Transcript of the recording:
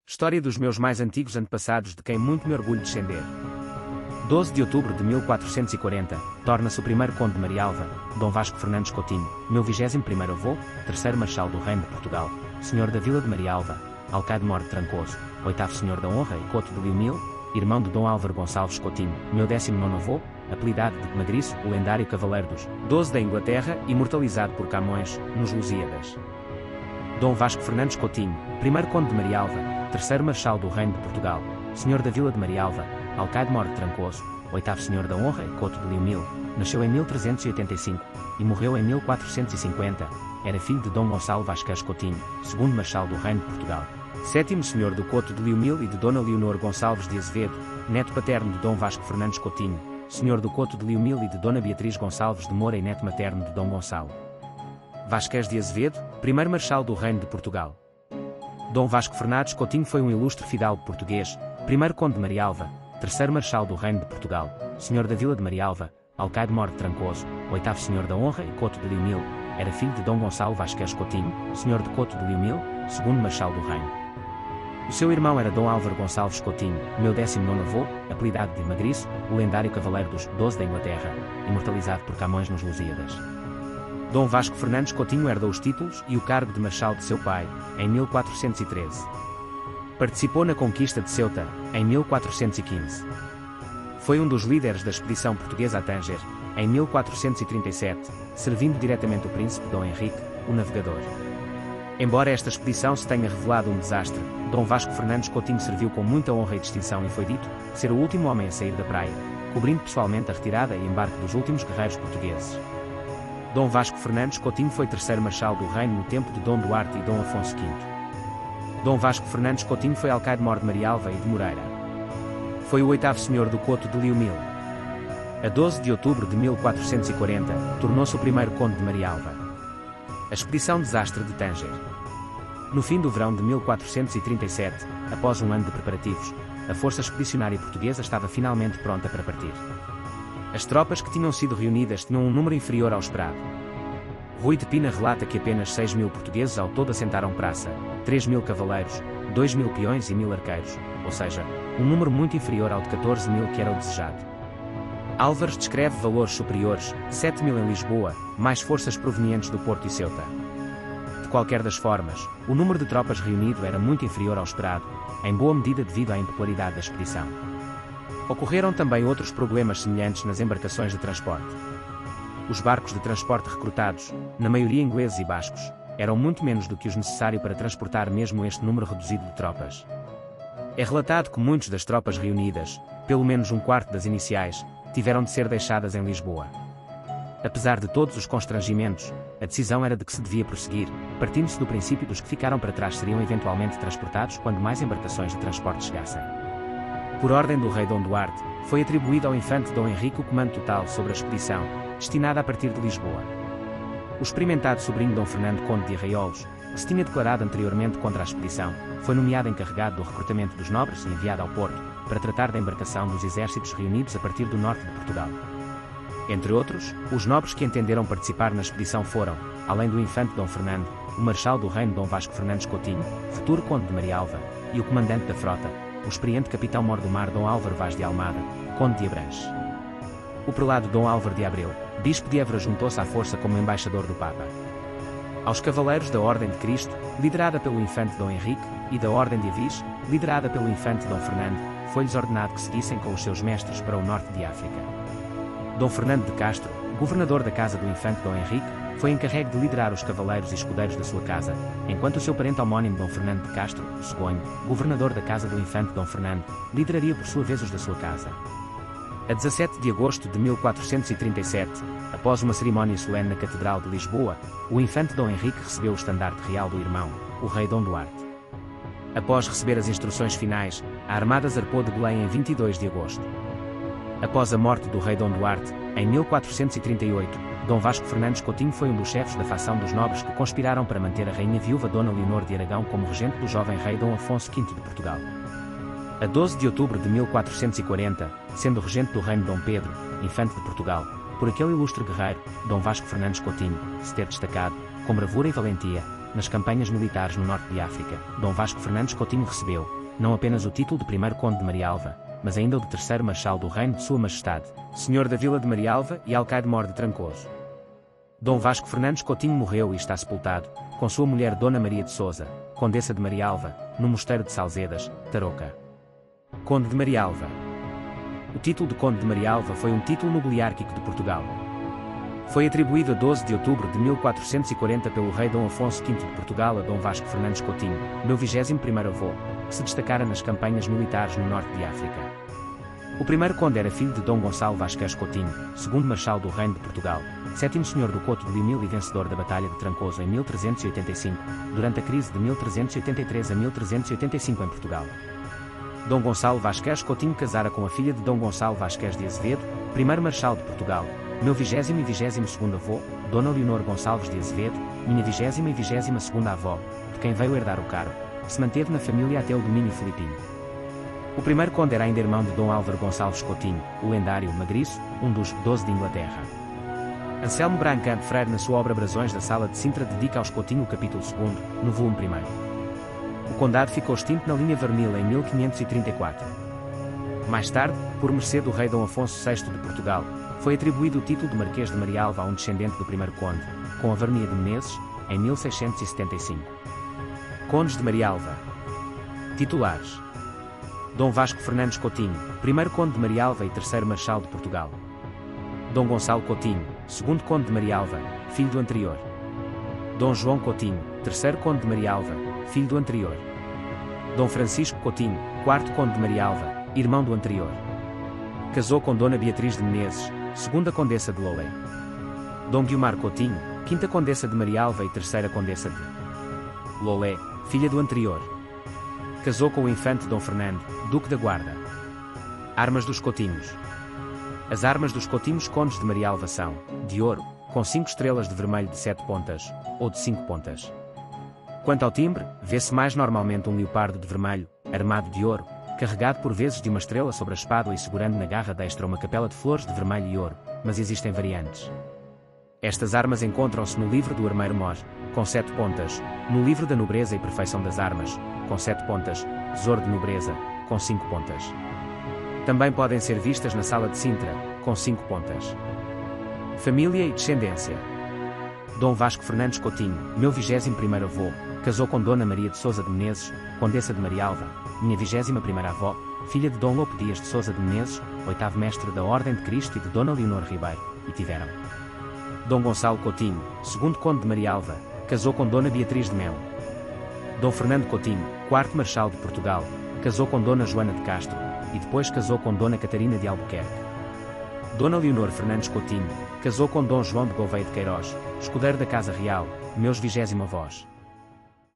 História dos meus mais antigos antepassados de quem muito me orgulho descender. 12 de outubro de 1440, torna-se o primeiro conde de Marialva, Dom Vasco Fernandes Coutinho, meu 21º avô, terceiro marechal do Reino de Portugal, senhor da Vila de Marialva, alcaide-mor de Trancoso, oitavo senhor da Honra e Couto de Liumil, irmão de Dom Álvaro Gonçalves Coutinho, meu 19º avô, apelidado de Magriço, o lendário cavaleiro dos 12 da Inglaterra, imortalizado por Camões, nos Lusíadas. Dom Vasco Fernandes Coutinho, primeiro conde de Marialva, terceiro marechal do Reino de Portugal, senhor da Vila de Marialva, alcaide-mor de Trancoso, oitavo senhor da Honra e Couto de Liumil, nasceu em 1385 e morreu em 1450, era filho de Dom Gonçalo Vasquez Coutinho, segundo marechal do Reino de Portugal, sétimo senhor do Couto de Liumil e de Dona Leonor Gonçalves de Azevedo, neto paterno de Dom Vasco Fernandes Coutinho, senhor do Couto de Liumil e de Dona Beatriz Gonçalves de Moura e neto materno de Dom Gonçalo Vasquez de Azevedo, primeiro marechal do Reino de Portugal. Dom Vasco Fernandes Coutinho foi um ilustre fidalgo português, primeiro conde de Marialva, terceiro marechal do Reino de Portugal, senhor da Vila de Marialva, alcaide-mor de Trancoso, oitavo senhor da Honra e Couto de Liumil, era filho de Dom Gonçalo Vasquez Coutinho, senhor de Couto de Liumil, segundo marechal do Reino. O seu irmão era Dom Álvaro Gonçalves Coutinho, meu 19º avô, apelidado de Magriço, o lendário cavaleiro dos 12 da Inglaterra, imortalizado por Camões nos Lusíadas. Dom Vasco Fernandes Coutinho herdou os títulos e o cargo de marechal de seu pai, em 1413. Participou na conquista de Ceuta, em 1415. Foi um dos líderes da expedição portuguesa a Tanger, em 1437, servindo diretamente o príncipe Dom Henrique, o navegador. Embora esta expedição se tenha revelado um desastre, Dom Vasco Fernandes Coutinho serviu com muita honra e distinção e foi dito ser o último homem a sair da praia, cobrindo pessoalmente a retirada e embarque dos últimos guerreiros portugueses. Dom Vasco Fernandes Coutinho foi terceiro marechal do reino no tempo de Dom Duarte e Dom Afonso V. Dom Vasco Fernandes Coutinho foi alcaide-mor de Marialva e de Moreira. Foi o oitavo senhor do Couto de Liumil. A 12 de outubro de 1440, tornou-se o primeiro conde de Marialva. A expedição desastre de Tanger. No fim do verão de 1437, após um ano de preparativos, a força expedicionária portuguesa estava finalmente pronta para partir. As tropas que tinham sido reunidas tinham um número inferior ao esperado. Rui de Pina relata que apenas 6.000 portugueses ao todo assentaram praça, 3.000 cavaleiros, 2.000 peões e 1.000 arqueiros, ou seja, um número muito inferior ao de 14.000 que era o desejado. Álvares descreve valores superiores, 7.000 em Lisboa, mais forças provenientes do Porto e Ceuta. De qualquer das formas, o número de tropas reunido era muito inferior ao esperado, em boa medida devido à impopularidade da expedição. Ocorreram também outros problemas semelhantes nas embarcações de transporte. Os barcos de transporte recrutados, na maioria ingleses e bascos, eram muito menos do que os necessário para transportar mesmo este número reduzido de tropas. É relatado que muitas das tropas reunidas, pelo menos um quarto das iniciais, tiveram de ser deixadas em Lisboa. Apesar de todos os constrangimentos, a decisão era de que se devia prosseguir, partindo-se do princípio dos que ficaram para trás seriam eventualmente transportados quando mais embarcações de transporte chegassem. Por ordem do rei Dom Duarte, foi atribuído ao infante Dom Henrique o comando total sobre a expedição, destinada a partir de Lisboa. O experimentado sobrinho Dom Fernando Conde de Arraiolos, que se tinha declarado anteriormente contra a expedição, foi nomeado encarregado do recrutamento dos nobres e enviado ao Porto, para tratar da embarcação dos exércitos reunidos a partir do norte de Portugal. Entre outros, os nobres que entenderam participar na expedição foram, além do infante Dom Fernando, o marechal do reino Dom Vasco Fernandes Coutinho, futuro conde de Marialva, e o comandante da frota, o experiente capitão-mor do mar Dom Álvaro Vaz de Almada, conde de Abranches. O prelado Dom Álvaro de Abreu, bispo de Évora, juntou-se à força como embaixador do Papa. Aos cavaleiros da Ordem de Cristo, liderada pelo infante Dom Henrique, e da Ordem de Avis, liderada pelo infante Dom Fernando, foi-lhes ordenado que seguissem com os seus mestres para o norte de África. Dom Fernando de Castro, governador da casa do infante Dom Henrique, foi encarregue de liderar os cavaleiros e escudeiros da sua casa, enquanto o seu parente homónimo Dom Fernando de Castro, o Cegonho, governador da casa do infante Dom Fernando, lideraria por sua vez os da sua casa. A 17 de agosto de 1437, após uma cerimónia solene na Catedral de Lisboa, o infante Dom Henrique recebeu o estandarte real do irmão, o rei Dom Duarte. Após receber as instruções finais, a armada zarpou de Belém em 22 de agosto. Após a morte do rei Dom Duarte, em 1438, Dom Vasco Fernandes Coutinho foi um dos chefes da facção dos nobres que conspiraram para manter a rainha viúva Dona Leonor de Aragão como regente do jovem rei Dom Afonso V de Portugal. A 12 de outubro de 1440, sendo regente do reino Dom Pedro, infante de Portugal, por aquele ilustre guerreiro, Dom Vasco Fernandes Coutinho, se ter destacado, com bravura e valentia, nas campanhas militares no norte de África, Dom Vasco Fernandes Coutinho recebeu, não apenas o título de primeiro conde de Marialva, mas ainda o de terceiro marechal do reino de Sua Majestade, Senhor da Vila de Marialva e alcaide-mor de Trancoso. Dom Vasco Fernandes Coutinho morreu e está sepultado, com sua mulher Dona Maria de Sousa, Condessa de Marialva, no Mosteiro de Salzedas, Tarouca. Conde de Marialva. O título de Conde de Marialva foi um título nobiliárquico de Portugal. Foi atribuído a 12 de outubro de 1440 pelo rei Dom Afonso V de Portugal a Dom Vasco Fernandes Coutinho, meu 21º avô, que se destacara nas campanhas militares no norte de África. O primeiro conde era filho de Dom Gonçalo Vasquez Coutinho, segundo marechal do Reino de Portugal, sétimo senhor do Couto de Limil e vencedor da Batalha de Trancoso em 1385, durante a crise de 1383 a 1385 em Portugal. Dom Gonçalo Vasquez Coutinho casara com a filha de Dom Gonçalo Vasquez de Azevedo, primeiro marechal de Portugal, meu 20º e 22º avô, Dona Leonor Gonçalves de Azevedo, minha 20ª e 22ª avó, de quem veio herdar o cargo, que se manteve na família até o domínio filipino. O primeiro conde era ainda irmão de Dom Álvaro Gonçalves Coutinho, o lendário Magriço, um dos 12 de Inglaterra. Anselmo Brancamp Freire, na sua obra Brasões da Sala de Sintra, dedica aos Coutinho o capítulo 2, no volume 1. O condado ficou extinto na linha Vernil em 1534. Mais tarde, por mercê do rei Dom Afonso VI de Portugal, foi atribuído o título de Marquês de Marialva a um descendente do primeiro conde, com a Varnia de Menezes, em 1675. Condes de Marialva. Titulares: Dom Vasco Fernandes Coutinho, primeiro conde de Marialva e terceiro marechal de Portugal. Dom Gonçalo Coutinho, segundo conde de Marialva, filho do anterior. Dom João Coutinho, terceiro conde de Marialva, filho do anterior. Dom Francisco Coutinho, quarto conde de Marialva, irmão do anterior. Casou com Dona Beatriz de Menezes, segunda condessa de Lolé. Dom Guiomar Coutinho, quinta condessa de Marialva e terceira condessa de Lolé, filha do anterior. Casou com o infante Dom Fernando, duque da Guarda. Armas dos Coutinhos. As armas dos Coutinhos condes de Marialva são, de ouro, com 5 estrelas de vermelho de 7 pontas, ou de 5 pontas. Quanto ao timbre, vê-se mais normalmente um leopardo de vermelho, armado de ouro, carregado por vezes de uma estrela sobre a espada e segurando na garra destra uma capela de flores de vermelho e ouro, mas existem variantes. Estas armas encontram-se no livro do Armeiro Mor, com 7 pontas, no livro da Nobreza e Perfeição das Armas, com 7 pontas, Tesouro de Nobreza, com 5 pontas. Também podem ser vistas na Sala de Sintra, com 5 pontas. Família e descendência. Dom Vasco Fernandes Coutinho, meu 21º avô, casou com Dona Maria de Sousa de Menezes, Condessa de Marialva, minha 21ª avó, filha de Dom Lopo Dias de Sousa de Menezes, 8º mestre da Ordem de Cristo e de Dona Leonor Ribeiro, e tiveram. Dom Gonçalo Coutinho, segundo conde de Marialva, casou com Dona Beatriz de Melo. Dom Fernando Coutinho, quarto marechal de Portugal, casou com Dona Joana de Castro, e depois casou com Dona Catarina de Albuquerque. Dona Leonor Fernandes Coutinho, casou com Dom João de Gouveia de Queiroz, escudeiro da Casa Real, meus 20º avós.